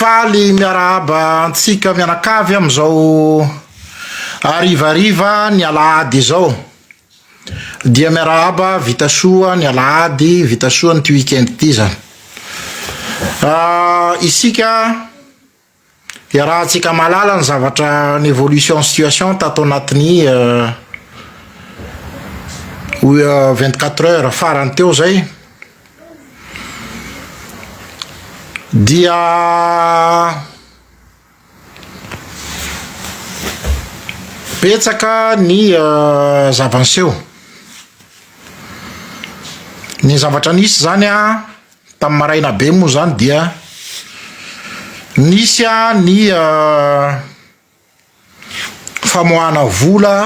faly miarahaba antsika mianakavy am'izao arivariva ny alahady izao dia miarahaba vita soa ny alahady vita soa ny ty weekend ty zany isika iarahantsika malala ny zavatra ny évolution situation tato anatin'ny 24 heures farany teo zay dia petsaka ny zavanseo ny zavatra nisy zany a tamin'ny maraina be moa zany dia nisy a ny famoahana vola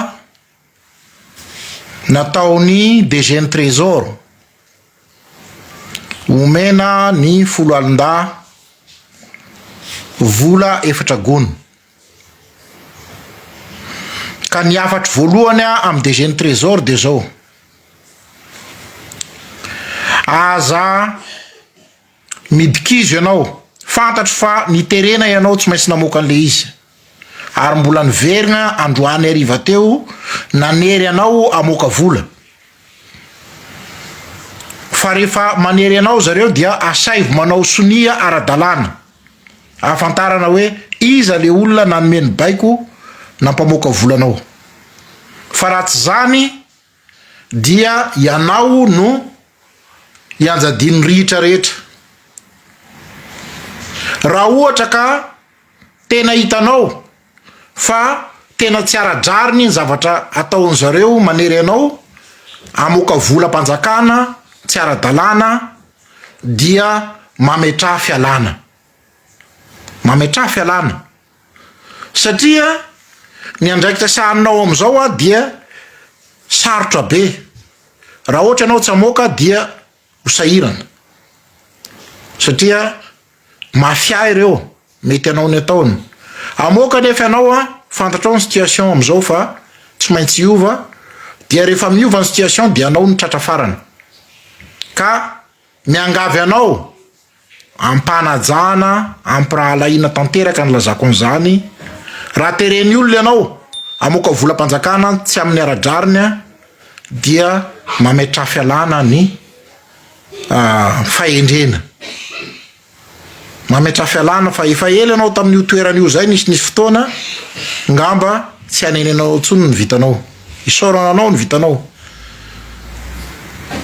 nataony DG ny trésor omena ny folo alin-da vola efatra gony ka ny afatry voalohany a amin'ny DG ny trésor de zao aza midikizo ianao fantatry fa niterena ianao tsy maintsy namoaka an'le izy ary mbola niverina androany ariva teo nanery anao amoaka vola fa rehefa manery anao zareo dia asaivo manao sonia ara-dalàna ahafantarana hoe iza le olona nanomeny baiko nampamoaka volanao fa raha tsy zany dia ianao no ianjadiny rihitra rehetra raha ohatra ka tena hitanao fa tena tsy ara-drariny ny zavatra ataony zareo manery anao amoaka vola mpanjakana tsy ara-dalàna dia mametra fialana satria ny andraikitra saninao am'izao a dia sarotra be raha ohatra ianao tsy amoaka dia hosahirana satria mafia ireo mety anao ny ataony amoaka nefa ianao a fantatrao ny situation am'izao fa tsy maintsy iova dia rehefa miova ny situation dia anao ny tratra farana ka miangavy anao ampanajana ampirahalaina tanteraka ny lazako an'izany raha tereny olona ianao amoaka vola mpanjakana tsy amin'ny ara-drariny a dia mametra fialana ny fahendrena mametra fialana fa efa ela anao tamin'io toeran'io zay nisy fotoana ngamba tsy anenenao tsony ny vitanao isorana anao ny vitanao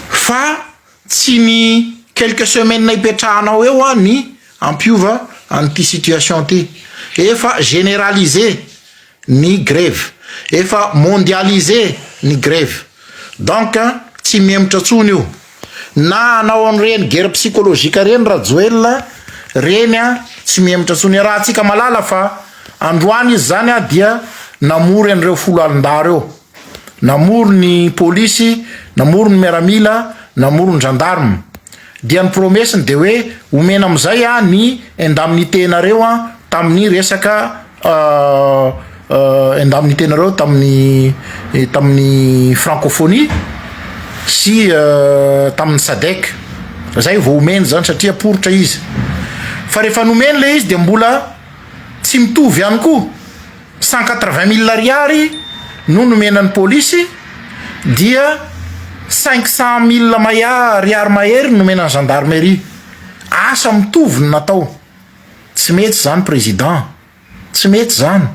fa tsy ny quelques semaines ipetrahanao eo a ny ampiova an'ity situation ty efa généraliser ny grève efa mondialiser ny grève donc tsy mihemotra tsony io na anao an'ireny guerre psychologique reny rajoelona reny a tsy mihemotra tsony raha antsika malala fa androany izy zany a dia namory an'ireo folo alin-da reo namory ny polisy namory ny miaramila namory ny gendarme dia ny promesiny de hoe omena am'izay a ny indemniténareo a tamin'ny resaka indemniténareo tamin'ny francophonie sy tamin'ny sadek zay vao omeny zany satria poritra izy fa rehefa nomeny le izy de mbola tsy mitovy ihany koa 180 000 ariary no nomenan'ny polisy dia 500 000 ariary mahery nomenan'ny gendarmerie asa mitovy ny natao tsy mety zany président tsy mety zany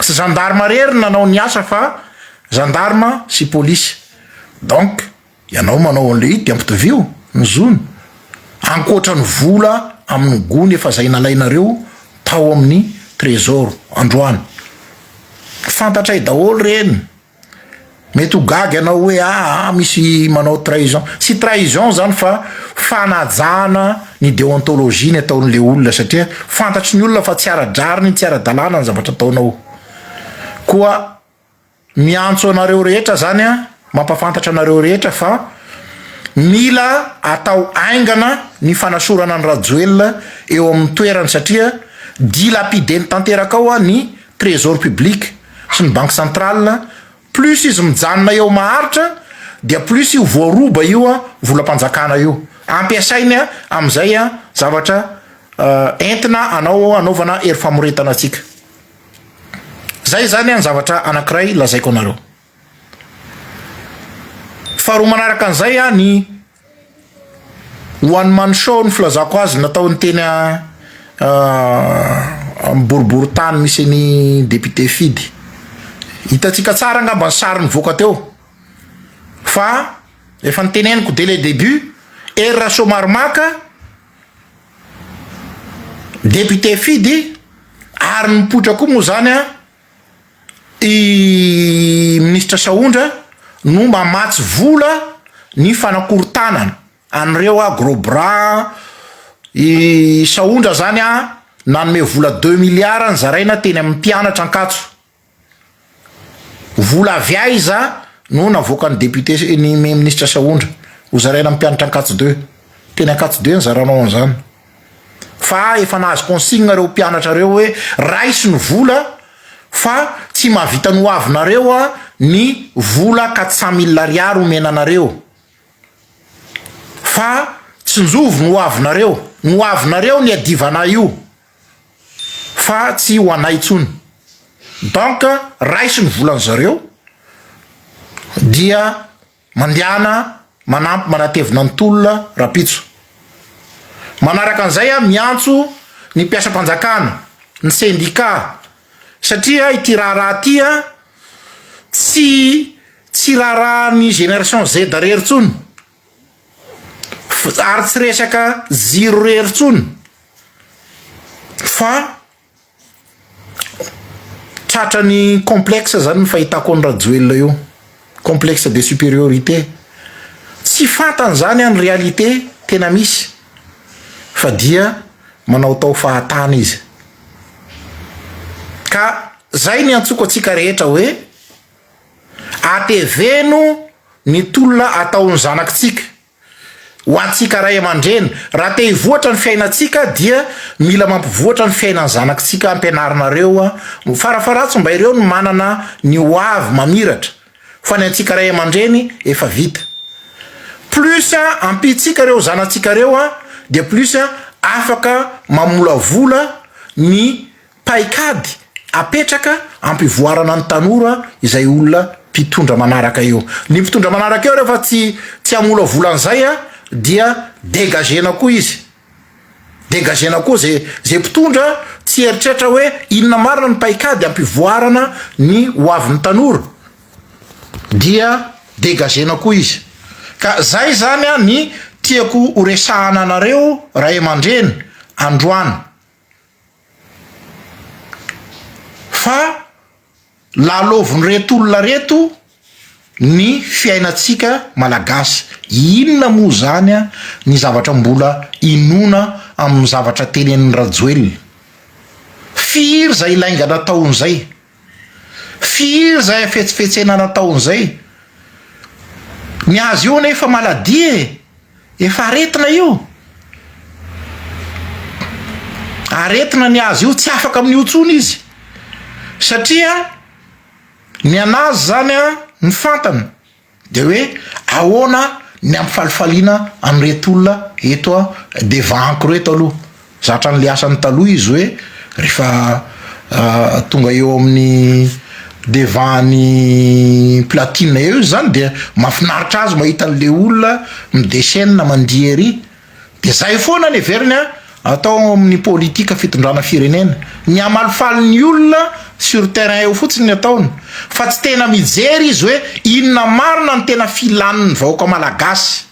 sy gendarme rery nanao ny asa fa gendarme sy polisy donc ianao manao an'le ity ampitovio ny zony ankoatra ny vola amin'ny gony efa zay nalainareo tao amin'ny trésor androany fantatray daholo reny mety ho gagy anao hoe misy manao trahison sy trahison zany fa fanajana ny déontologie ny ataon'le olona satria fantatry ny olona fa tsy ara-drariny tsy ara-dalàna ny zavatra ataonao koa miantso anareo rehetra zany a mampafantatra anareo rehetra fa mila atao aingana ny fanasorana ny rajoelona eo amin'ny toerany satria dilapideny tanteraka ao a ny trésor public sy ny banque centrale plus izy mijanona eo maharitra dia plus io voaroba io a vola-panjakana io ampiasainy a am'izay a zavatra entina anao anaovana hery famoretana atsika. Zay zany any zavatra anankiray lazaiko anareo. Faharoa manaraka an'izay a ny one man show ny filazako azy nataony teny boribory tany misy ny député Fidy. Hitatsika tsara angamba ny sary nivoaka teo fa efa niteneniko dès le début era somaromaka député Fidy ary nipotra koa moa zany i ministra Saondra no mamatsy vola ny fanakorontanana an'ireo gros bras i Saondra zany nanome vola 2 milliards nyzaraina teny amin'ny mpianatra Ankatso. Vola viaiza no navoaka ny député ny ministra Saondra ho zaraina amin'ny mpianatra Ankatso 2 teny Ankatso 2 nyzaranao an'izany fa efa nahazo consigne reo mpianatra reo hoe raisy ny vola fa tsy mahavita ny hoavinareo ny vola 400 000 ariary omenanareo fa tsy njovo ny hoavinareo ny adivana io fa tsy ho anay tsony. Donc raisy ny volan'zareo dia mandehana manampy manatevina ny tolona rapitso. Manaraka an'izay miantso ny mpiasam-panjakana ny syndicat satria ity raharaha ty tsy raharahan'ny génération Z rery tsony ary tsy resaka ziro rery tsony fa tratrany complexe zany ny fahitako ny Rajoelina io, complexe de supériorité. Tsy fantany zany ny réalité tena misy fa dia manao tao fahatana izy. Ka zay ny antsoko atsika rehetra hoe ateveno ny tolona ataon'ny zanakitsika ho antsika ray aman-dreny. Raha te hivoatra ny fiainantsika dia mila mampivoatra ny fiainan'ny zanakitsika ampianarinareo farafaratsy mba ireo no manana ny hoavy mamiratra fa ny antsika ray aman-dreny efa vita. Plus ampitsika reo zanatsika reo dia plus afaka mamola vola ny paikady apetraka ampivoarana ny tanora izay olona mpitondra manaraka io. Ny mpitondra manaraka io rehefa tsy amola vola an'izay dia dégagena koa izy. Dégagena koa zay mpitondra tsy eritreritra hoe inona marina ny paikady ampivoarana ny hoavin'ny tanora dia dégagena koa izy. Ka zay zany ny tiako horesahana anareo ray aman-dreny androany. Fa laloviny reto olona reto ny fiainatsika malagasy. Inona moa zany ny zavatra mbola inona amin'ny zavatra tenen'ny Rajoelina? Firy zay ilainga nataon'izay? Firy zay fetsifetsena nataon'izay? Ny azy io nefa maladi efa aretina io. Aretina ny azy io, tsy afaka amin'io tsony izy. Satria ny anazy zany ny fantany de hoe ahoana ny ampifalifaliana amreto olona eto devanko reto aloha. Zatra ny asany taloha izy hoe rehefa tonga eo amin'ny devany platine eo zany dia mafinaritra azy mahita an'le olona midesena mandiery. De zay foana ny everiny atao amin'ny politika fitondrana firenena. Ny amalifaly ny olona sur terrain eo fotsiny ny ataony fa tsy tena mijery izy hoe inona marina ny tena filaniny vahoaka malagasy.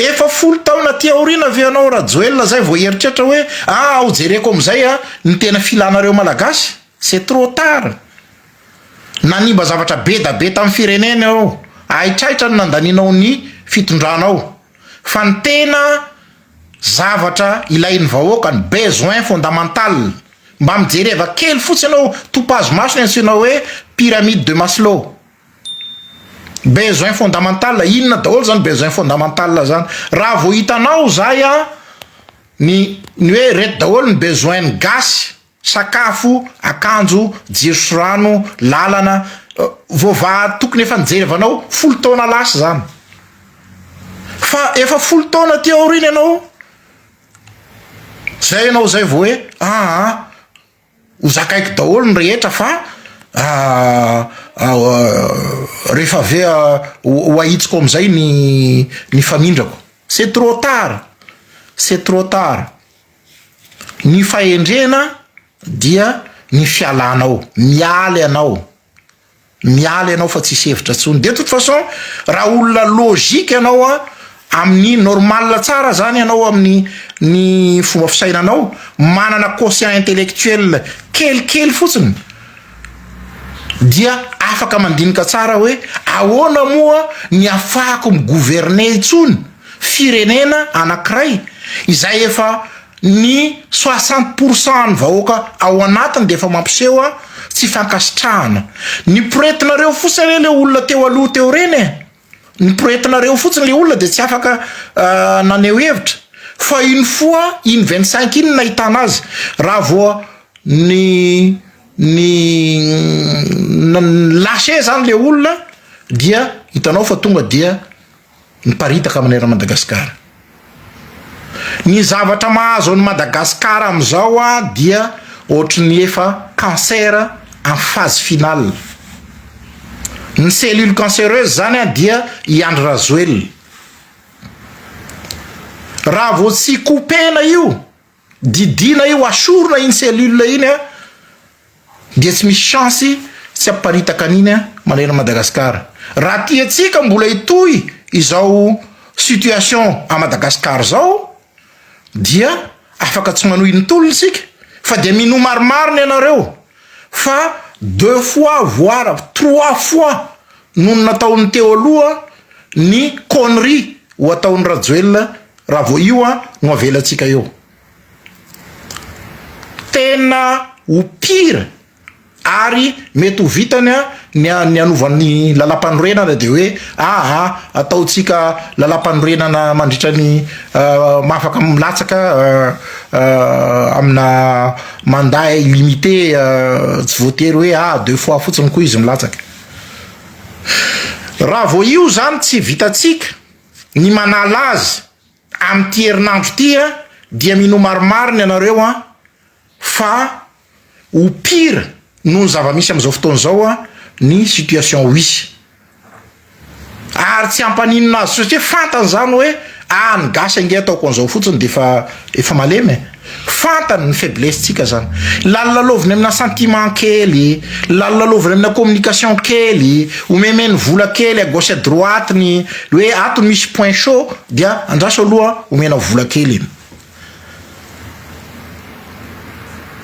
Efa 10 taona ty aoriana ve anao Rajoelina zay vao eritreritra hoe ho jereko am'izay ny tena filanareo malagasy? C'est trop tard. Nanimba zavatra be da be tamin'ny firenena ao, aitraitra ny nandaninao ny fitondranao. Fa ny tena zavatra ilain'ny vahoaka ny besoin fondamental. Mba mijereva kely fotsiny anao topazo maso ny antsoinao hoe pyramide de Maslow. Besoin fondamental, inona daholo zany besoin fondamental zany? Raha vao hitanao zay ny hoe reto daholo ny besoin ny gasy, sakafo, akanjo, jiro sy rano, lalana, vova tokony efa nijerevanao 10 taona lasa zany. Fa efa 10 taona ty aoriana anao zay ianao zay vo hoe ho zakaiky daholo ny rehetra fa rehefa ave ho ahitsiko am'izay ny famindrako. C'est trop tard ny fahendrena dia ny fialanao, mialy ianao fa tsisy hevitra tsony. De toute façon raha olona logika ianao amin'ny normal tsara zany ianao amin'ny fomba fisainanao, manana quotient intellectuel kelikely fotsiny, dia afaka mandinika tsara hoe ahoana moa ny afahako migouverner intsony firenena anankiray izay efa ny 60% ny vahoaka ao anatiny de efa mampiseho tsy fankasitrahana. Ny poretinareo fotsiny le olona teo aloha teo reny ny poretinareo fotsiny le olona de tsy afaka naneho hevitra fa iny fois iny 25 iny nahitana azy raha voa ny lase zany le olona dia hitanao fa tonga dia niparitaka amin'era Madagasikara. Ny zavatra mahazo any Madagasikara am'izao dia ohatran'ny efa cancer en phase finale. Ny cellule cancéreuse zany dia Iandry Rajoelina. Raha vo tsy kopena io, didina io, asorona iny cellule iny dia tsy misy chance tsy aparitaka an'iny manera Madagasikara. Raha tiatsika mbola hitohy izao situation à Madagascar zao dia afaka tsy manohy ny tolony sika fa de mino marimariny ianareo fa 2 fois voire 3 fois noho nataony teo aloha ny connerie ho ataony Rajoelina raha vo io no avelatsika eo. Tena ho pire ary mety ho vitany ny anovan'ny lalam-panorenana de hoe ataotsika lalam-panorenana mandritra ny mafaka milatsaka amina mandat illimité tsy voatery hoe 2 fois fotsiny koa izy milatsaka. Raha vo io zany tsy vitatsika ny manala azy am'ty herinandro ty dia mino marimariny ianareo fa ho pire noho ny zava-misy am'izao fotoana zao ny situation wisy ary tsy ampaninona azy satria fantany zany hoe ny gasy ange ataoko an'izao fotsiny de efa malemy fantany ny faiblesse-tsika zany. Lalaloviny amina sentiment kely, lalaloviny amina communication kely, omemeny vola kely à gauche à droite ny hoe atony misy point chaud dia andraso aloha omena vola kely iny.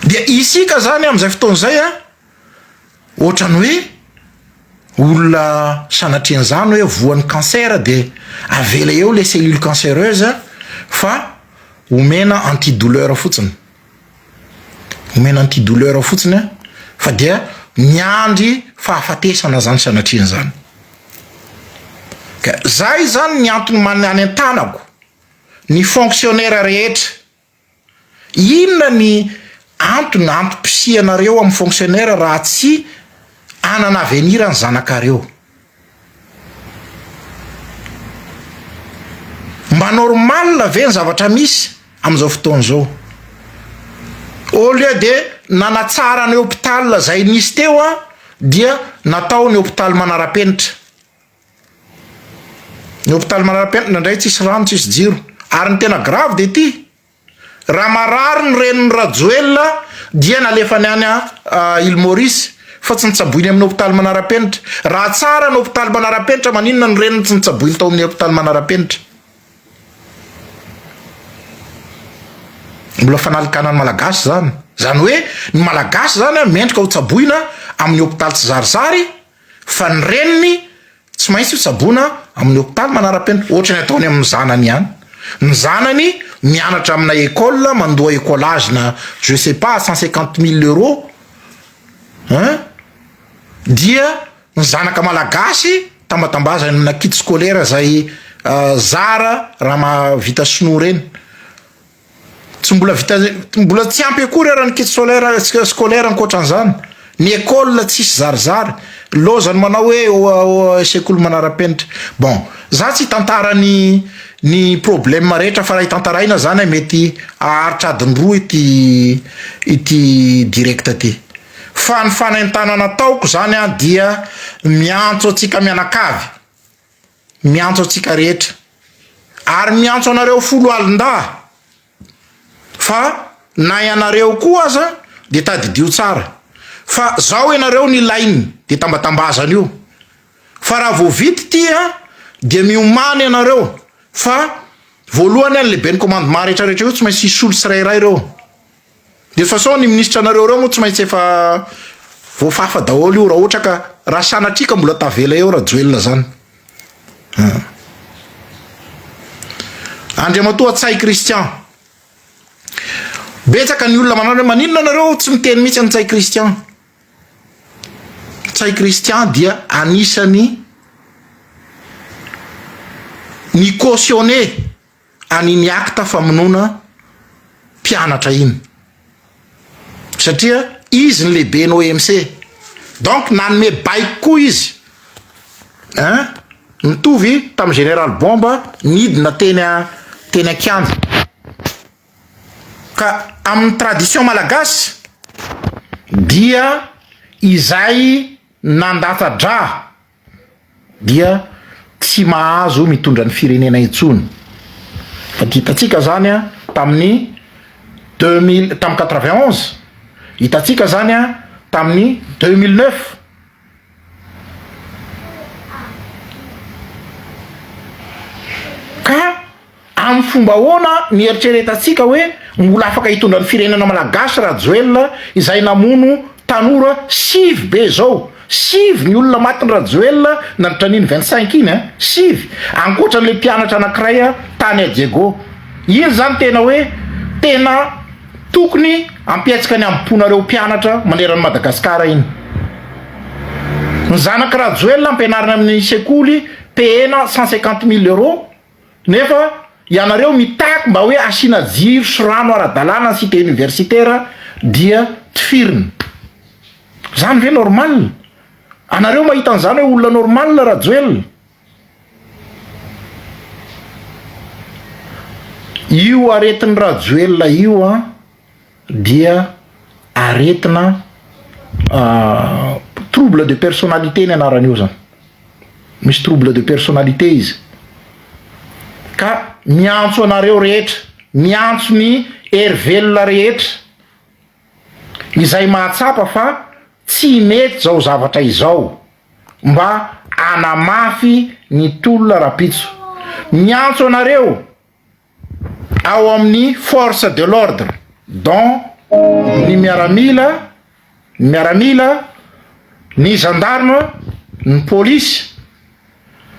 Dia isika zany am'izay fotoana zay ohatrany hoe olona sanatriany zany hoe voan'ny cancer de avela eo les cellules cancéreuses fa omena antidouleur fotsiny. Omena antidouleur fotsiny fa dia miandry fahafatesana zany sanatriany zany. Ka zay zany ny antony manany an-tanako ny fonctionnaire rehetra. Inona ny antony antom-pisianareo amin'ny fonctionnaire raha tsy anana avenir ny zanakareo? Mba normal ve ny zavatra misy am'izao fotoana zao? Au lieu de nanatsara ny hôpital zay nisy teo dia natao ny hôpital manara-penitra. Ny hôpital manara-penitra ndray tsisy rano tsisy jiro ary ny tena grave de ty raha marary ny reniny Rajoelina dia nalefany any Île Maurice fa tsy nitsaboiny amin'ny hôpital manara-penitra. Raha tsara ny hôpital manara-penitra maninona ny reniny tsy nitsaboiny tao amin'ny hôpital manara-penitra? Mbola fanalikanany malagasy zany. Zany hoe ny malagasy zany mendrika ho tsaboina amin'ny hôpital tsy zarizary fa ny reniny tsy maintsy ho tsaboina amin'ny hôpital manara-penitra. Ohatra ny ataony amin'ny zanany ihany. Ny zanany mianatra amina école mandoa écolage na je sais pas 150 000 euros dia ny zanaka malagasy tambatambazany amina kit scolaire zay zara raha vita sinoa reny tsy mbola tsy ampy akory raha ny kit scolaire ankoatran'izany. Ny école tsisy zarizary lozany manao hoe sekoly manara-penitra. Bon, za tsy tantarany ny problème rehetra fa raha hitantaraina zany mety aharitra adiny roa ity directa ty fa ny fanaintana nataoko zany a dia miantso atsika mianakavy, miantso atsika rehetra ary miantso anareo folo alin-da fa na ianareo koa aza de tadidio tsara fa zao ianareo ny lainy de tambatambazana io fa raha voavity tia de miomany ianareo fa voalohany any lehibe ny commandement rehetrarehetra io tsy maintsy isolo tsirairay reo de façon ny ministra anareo reo moa tsy maintsy efa voafafa daholo io raha ohatra ka raha sanatrika mbola tavela eo raha joelona zany andriamatoa tsay kristian betsaka ny olona manao hoe maninona anareo tsy miteny mihitsy any tsay kristian. Tsay kristian dia anisany ny cautionné aniny acte famonona mpianatra iny satria izy ny lehibe ny OMC donc nanome baiko koa izy mitovy tamin'ny général Bomba nidina teny Akianja ka amin'ny tradition malagasy dia izay nandatadra dia tsy mahazo mitondra ny firenena intsony fa hitatsika zany a tamin'ny 2000 tamin'ny 91 hitatsika zany a tamin'ny 2009 ka amin'ny fomba hoana nieritreretantsika hoe mbola afaka hitondra ny firenena malagasy raha joelona izay namono tanora sivy be zao sivy ny olona matiny raha joelona nanotraniny 25 iny sivy ankoatran'le mpianatra anankiray tany Diego iny zany tena hoe tena tokony ampietsika ny amponareo mpianatra maneran'ny Madagasikara iny ny zanaka raha joelona ampianarina amin'ny sekoly pena 150 000 euros nefa ianareo mitaky mba hoe asina jiro sy rano ara-dalàna ny cité universitaire dia tifirina zany ve normal anareo mahita an'izany hoe olona normal raha joelona io aretin'ny raha joelona io dia aretina trouble de personnalité ny anaran'io zany misy trouble de personnalité izy ka miantso anareo rehetra miantso ny hervelona rehetra izay mahatsapa fa tsy mety zao zavatra izao mba anamafy ny tolona rapitso miantso anareo ao amin'ny force de l'ordre dont ny miaramila ny gendarme ny polisy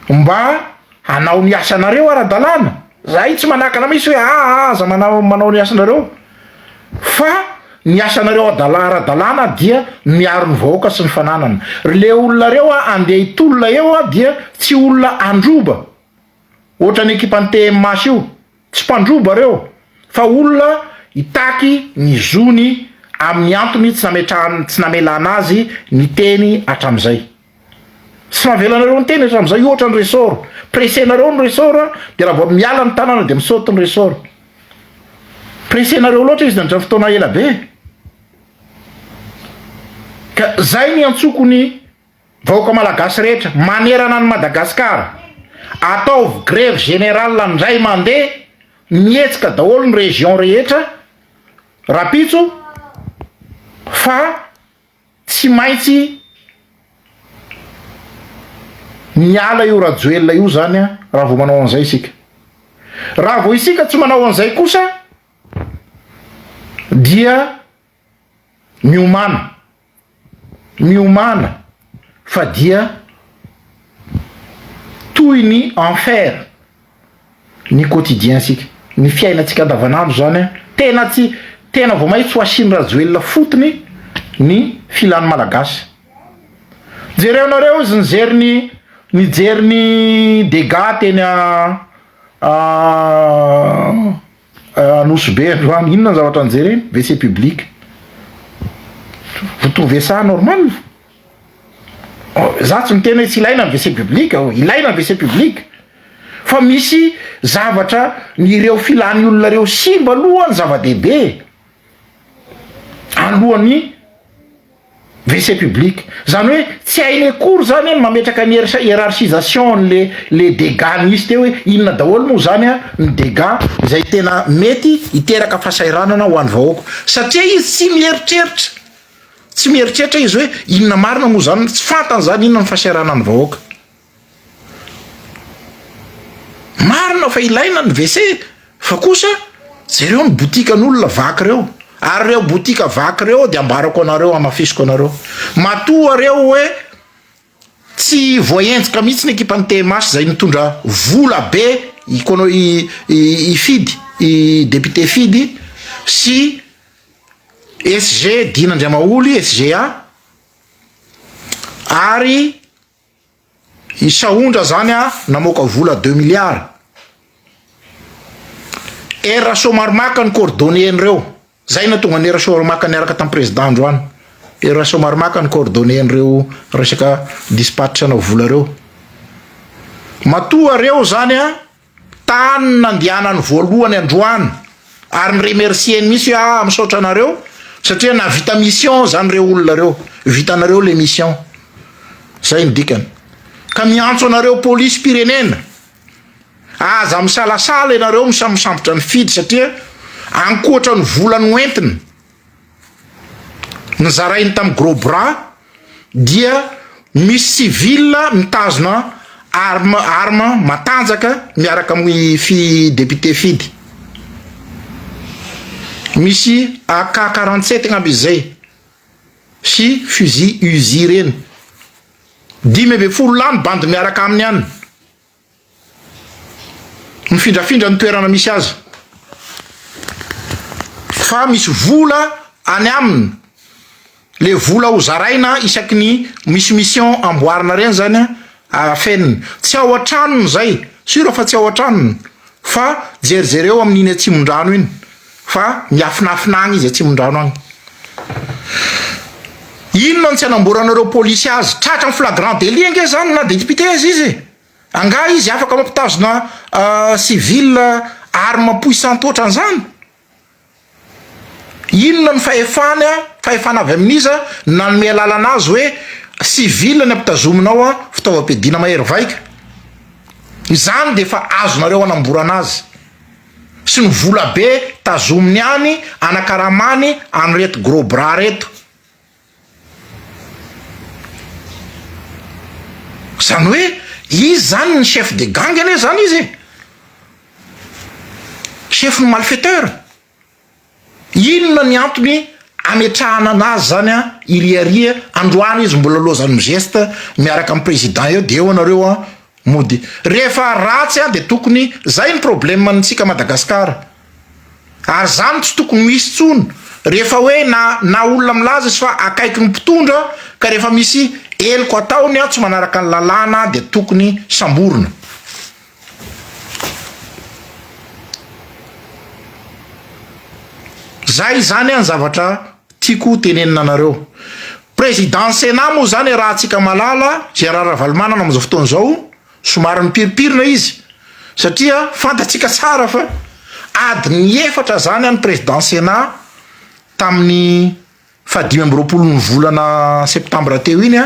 mba hanao ny asanareo ara-dalàna zay tsy manakana misy hoe aza manao ny asanareo fa ny asanareo ara-dalàna dia miaro ny vahoaka sy ny fananana le olona reo andeha hitolona eo dia tsy olona androba ohatra ny ekipa ny TMH io tsy mpandroba reo fa olona hitaky ny zony amin'ny antony tsy namelana azy ny teny hatram'izay sy mahavelanareo ny teny hatram'izay ohatra ny resort pressenareo ny resort de raha vao miala ny tanana de misaoty ny resort pressenareo loatra izy nandra fotoana ela be ka zay ny antsoko ny vahoaka malagasy rehetra manerana ny Madagasikara ataovy grève générale ndray mandeha mietsika daholo ny région rehetra rapitso fa tsy maintsy miala io raha joelona io zany raha vao manao an'izay isika raha vao isika tsy manao an'izay kosa dia miomana fa dia toy ny enfer ny quotidien sika ny fiainantsika andavanandro zany tena vao mahitsy ho asiny raha joelona fotony ny filany malagasy jereo nareo izy nijery ny dégâts teny Anosibe androany inona ny zavatra nijery eny WC public vous trouvez ça normal za tsy miteny hoe tsy ilaina ny WC public ilaina ny WC public fa misy zavatra nireo filany olona reo simba aloha ny zava-dehibe alohan'ny WC public. Zany hoe tsy hainy akory zany mametraka ny hiérarchisation le dégâts nisy teo hoe inona daholo moa zany ny dégâts izay tena mety hiteraka fahasahiranana ho an'ny vahoaka, satria izy tsy mieritreritra izy hoe inona marina moa zany, tsy fantany zany inona ny fahasahiranany vahoaka. Marina fa ilaina ny WC, fa kosa jereo ny botikan'olona vaky reo, ary reo botika vaky reo de ambarako anareo, amafisiko anareo. Matoa reo hoe tsy voahenjika mihitsy ny ekipan'ny TMH zay nitondra vola be ifidy i député fidy sy SG Dina Andriamaoly SGA, ary i Saondra zany namoaka vola 2 milliards. Era Somarmaka ny coordonné an'ireo, zay na tonga ny Era Somarmaka niaraka tamin'ny président androany. Era Somarmaka ny coordonné an'ireo resaka dispatch na vola reo. Matoa reo zany tany nandianany voalohany androany, ary ny remercieny misy misaotra anareo satria na vita mission zany reo olona reo, vitanareo le mission. Zay ny dikany. Ka miantso anareo polisy pirenena, aza misalasala ianareo misambotra ny fidy satria ankoatra ny vola noentina nyzarainy tamin'ny gros bras dia misy civil mitazona arma matanjaka miaraka amin'ny député fidy. Misy AK-47 ngamby izay sy fusil Uzi reny 10 lany bandy miaraka aminy any mifindrafindra ny toerana misy azy, fa misy vola any aminy, le vola ho zaraina isaky ny misy mission amboarina reny zany afeniny. Tsy ao an-tranony zay, sura fa tsy ao an-tranony, fa jerijereo amin'iny atsimon-drano iny, fa miafinafinagny izy atsimon-drano agny. Inona no tsy anamboranareo polisy azy tratra ny flagrant délit ange zany na député azy izy anga izy afaka mampitazona civil arme puissante ohatran'izany. Inona ny fahefana avy amin'iza nanome alalana azy hoe civil ny ampitazominao fitaovam-piadina mahery vaika, izany de fa azonareo anamborana azy sy ny vola be tazominy any anakaramany any reto gros bras reto. Zany hoe izy zany ny chef de gang ane zany izy, chef ny malfaiteur. Inona ny antony ametrahana anazy zany iriaria androany izy mbola lozany migeste miaraka amin'ny président eo de eo anareo mody rehefa ratsy de tokony zay ny problème antsika Madagasikara, ary zany tsy tokony misy tsony rehefa hoe na olona milaza izy fa akaiky ny mpitondra ka rehefa misy eloko ataony tsy manaraka ny lalàna de tokony samborona. Zay zany ny zavatra tiako tenenina anareo. Président Sénat moa zany raha tsika malala Gérard Ravalomanana amin'izao fotoana zao somary mipiripirina izy satria fantatsika tsara fa adiny 4 zany any président Sénat tamin'ny 20 ny volana septambra teo iny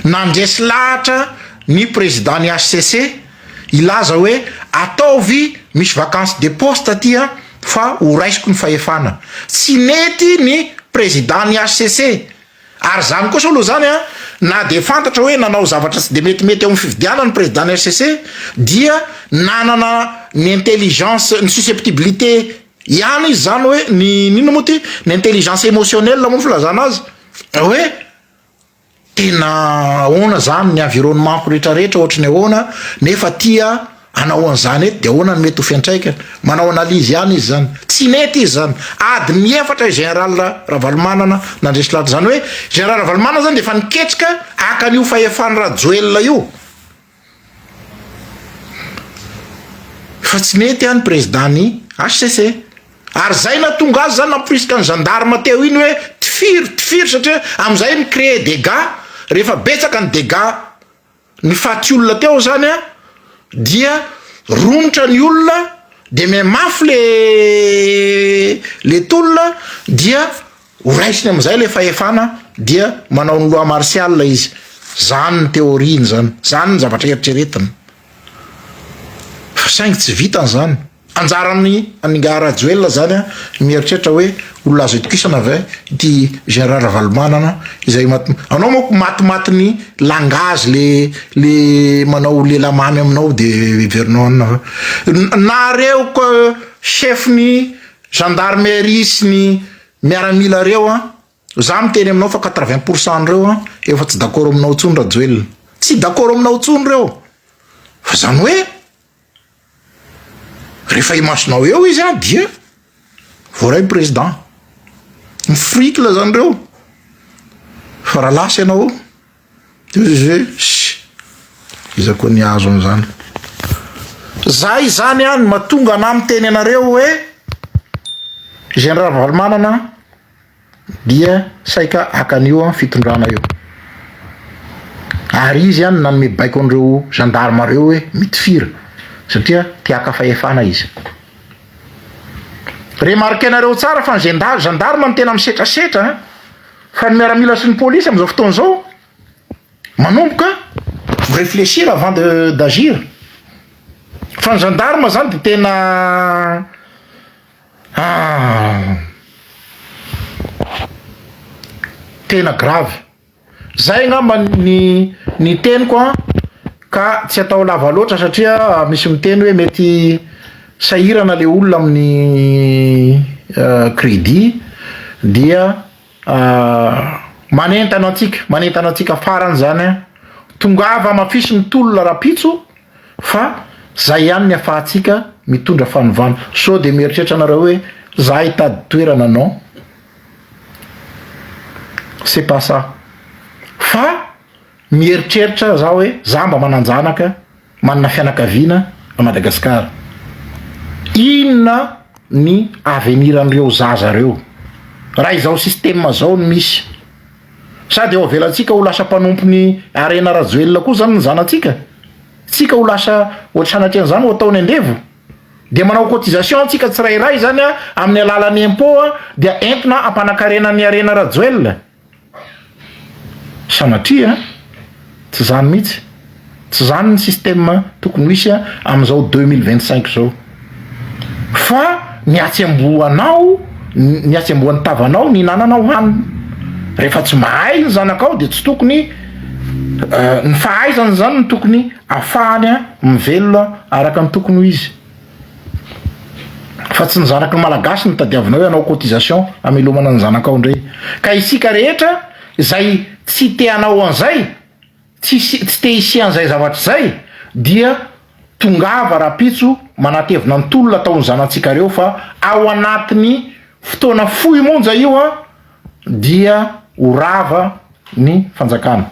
nandresy lahatra ny président ny HCC ilaza hoe ataovy misy vacances de poste aty fa ho raisiko ny fahefana. Tsy nety ny président ny HCC, ary zany kosa aloha zany na de fantatra hoe nanao zavatra tsy de metimety eo amin'ny fividiana ny président ny HCC dia nanana ny intelligence ny susceptibilité ihany izy zany hoe nino moa ty ny intelligence émotionnelle moa filazana azy hoe tena ahoana zany ny environnement rehetrarehetra ohatry ny ahoana nefa tia anao an'izany de ahoana ny mety ho fiantraikany, manao analyse ihany izy zany, tsy nety izy zany. Adiny 4 Général Ravalomanana nandresy lahatra zany hoe Général Ravalomanana zany de fa niketrika akan'io fahefany Rajoelina io, fa tsy nety any président ny HCC. Ary zay na tonga azy zany nampirisika ny gendarme teo iny hoe tifiry satria am'izay ny créer dégâts, rehefa betsaka ny dégâts ny faty olona teo zany dia romotra ny olona de miamafy le tolona dia horaisiny am'izay le fahefana dia manao ny loi martial izy. Zany ny teoriany zany ny zavatra eritreretina fa saingy tsy vitany zany. Anjarany Rajoelina zany a mieritreritra hoe olona azo éducation avy ity général Valmanana izay anao moa matimaty ny langage le manao lela mamy aminao de Vernon nareo ko chef ny gendarmerie sy ny miaramila reo a za miteny aminao fa 80% reo a efa tsy d'accord aminao tsony Rajoelina, tsy d'accord aminao tsony reo fa zany hoe rehefa imasonao eo izy a dia voray président mifrikla zany reo fa raha lasy ianao iza koa ny azo am'zany. Zay zany a ny mahatonga ana miteny anareo hoe général Valmanana dia saika hakanio a fitondrana eo ary izy any nanome baiko an'ireo gendarme reo hoe mitifira satria tiaka fahefana izy. Remarquenareo tsara fa ny gendarme ny tena misetrasetra fa ny miaramila sy ny polisy am'izao fotoana zao manomboka réfléchir avant d'agir. Fa ny gendarme zany de tena tena grave. Zay ngamba ny teniko a ka tsy atao lava loatra satria misy miteny hoe mety sahirana le olona amin'ny crédit dia manentana antsika farany zany tongava mafisy ny tolona rapitso fa zay ihany ny afahantsika mitondra fanovana. So de mieritreritra anareo hoe za hitady toerana non, c'est pas ça. Fa mieritreritra za hoe za mba mananjanaka manana fianakaviana a Madagasikara, inona ny avenir an'ireo zaza reo raha izao système zao ny misy. Sady eo avelantsika ho lasa mpanompon'ny arena Rajoelina koa zany ny zanatsika, tsika ho lasa ohatranatry zany ho ataony andevo de manao cotisation antsika tsirairay zany a amin'ny alalan'ny impôt a dia entina ampanankarena ny arena Rajoelina. Sanatria tsy zany mihitsy, tsy zany ny système tokony misy am'izao 2025 zao. Fa niatsembohanao, niatsembohan'ny tavanao ny nananao haniny. Rehefa tsy mahay ny zanakao de tsy tokony ny fahaizany zany ny tokony afahany mivelona araka ny tokony ho izy. Fa tsy ny zanaky ny malagasy ny tadiavinao anao cotisation amelomana ny zanakao ndray. Ka isika rehetra zay tsy te anao an'izay, tsy te hisia an'izay zavatra zay dia tongava rapitso manatevina ny tolona ataon'ny zanantsika reo fa ao anatiny fotoana fohy monja io a dia horava ny fanjakana.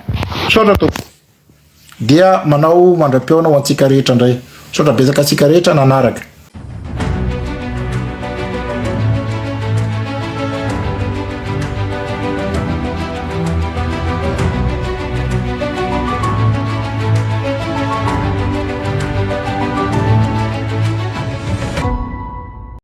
Sotra to dia manao mandra-peona ho antsika rehetra ndray, sotra betsaka antsika rehetra nanaraka.